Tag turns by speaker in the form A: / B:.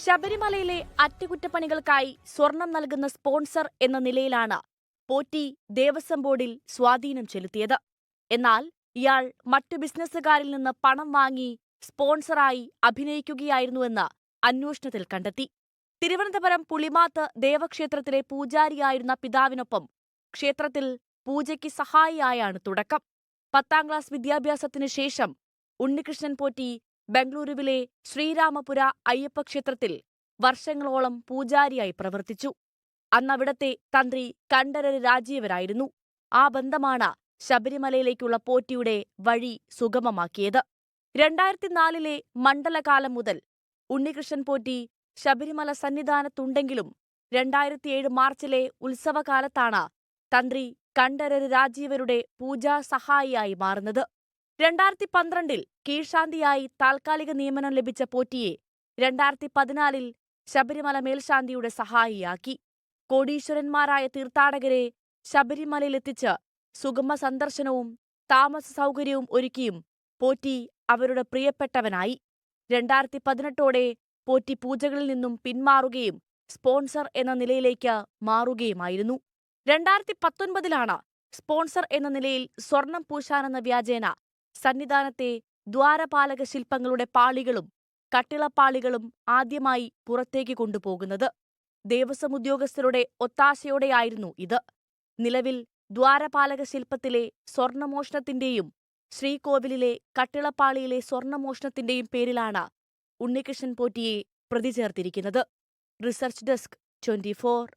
A: ശബരിമലയിലെ അറ്റകുറ്റപ്പണികൾക്കായി സ്വർണം നൽകുന്ന സ്പോൺസർ എന്ന നിലയിലാണ് പോറ്റി ദേവസ്വം ബോർഡിൽ സ്വാധീനം ചെലുത്തിയത്. എന്നാൽ ഇയാൾ മറ്റു ബിസിനസ്സുകാരിൽ നിന്ന് പണം വാങ്ങി സ്പോൺസറായി അഭിനയിക്കുകയായിരുന്നുവെന്ന് അന്വേഷണത്തിൽ കണ്ടെത്തി. തിരുവനന്തപുരം പുളിമാത്ത് ദേവക്ഷേത്രത്തിലെ പൂജാരിയായിരുന്ന പിതാവിനൊപ്പം ക്ഷേത്രത്തിൽ പൂജയ്ക്ക് സഹായിയായാണ് തുടക്കം. 10ാം ക്ലാസ് വിദ്യാഭ്യാസത്തിനു ശേഷം ഉണ്ണികൃഷ്ണൻ പോറ്റി ബംഗളൂരുവിലെ ശ്രീരാമപുര അയ്യപ്പക്ഷേത്രത്തിൽ വർഷങ്ങളോളം പൂജാരിയായി പ്രവർത്തിച്ചു. അന്നവിടത്തെ തന്ത്രി കണ്ഠരര് രാജീവരായിരുന്നു. ആ ബന്ധമാണ് ശബരിമലയിലേക്കുള്ള പോറ്റിയുടെ വഴി സുഗമമാക്കിയത്. 2004-ലെ മണ്ഡലകാലം മുതൽ ഉണ്ണികൃഷ്ണൻ പോറ്റി ശബരിമല സന്നിധാനത്തുണ്ടെങ്കിലും 2007 മാർച്ചിലെ ഉത്സവകാലത്താണ് തന്ത്രി കണ്ഠരര് രാജീവരുടെ പൂജാ സഹായിയായി മാറുന്നത്. 2012-ൽ കീഴ്ശാന്തിയായി താൽക്കാലിക നിയമനം ലഭിച്ച പോറ്റിയെ 2014-ൽ ശബരിമല മേൽശാന്തിയുടെ സഹായിയാക്കി. കോടീശ്വരന്മാരായ തീർത്ഥാടകരെ ശബരിമലയിലെത്തിച്ച് സുഗമ സന്ദർശനവും താമസ സൗകര്യവും ഒരുക്കിയും പോറ്റി അവരുടെ പ്രിയപ്പെട്ടവനായി. 2018ഓടെ പോറ്റി പൂജകളിൽ നിന്നും പിന്മാറുകയും സ്പോൺസർ എന്ന നിലയിലേക്ക് മാറുകയുമായിരുന്നു. 2019-ലാണ് സ്പോൺസർ എന്ന നിലയിൽ സ്വർണം പൂശാനെന്ന വ്യാജേന സന്നിധാനത്തെ ദ്വാരപാലക ശില്പങ്ങളുടെ പാളികളും കട്ടിളപ്പാളികളും ആദ്യമായി പുറത്തേക്ക് കൊണ്ടുപോകുന്നത്. ദേവസ്വം ഉദ്യോഗസ്ഥരുടെ ഒത്താശയോടെയായിരുന്നു ഇത്. നിലവിൽ ദ്വാരപാലക ശില്പത്തിലെ സ്വർണമോഷണത്തിന്റെയും ശ്രീകോവിലിലെ കട്ടിളപ്പാളിയിലെ സ്വർണമോഷണത്തിന്റെയും പേരിലാണ് ഉണ്ണികൃഷ്ണൻ പോറ്റിയെ പ്രതി ചേർത്തിരിക്കുന്നത്. Research desk 24.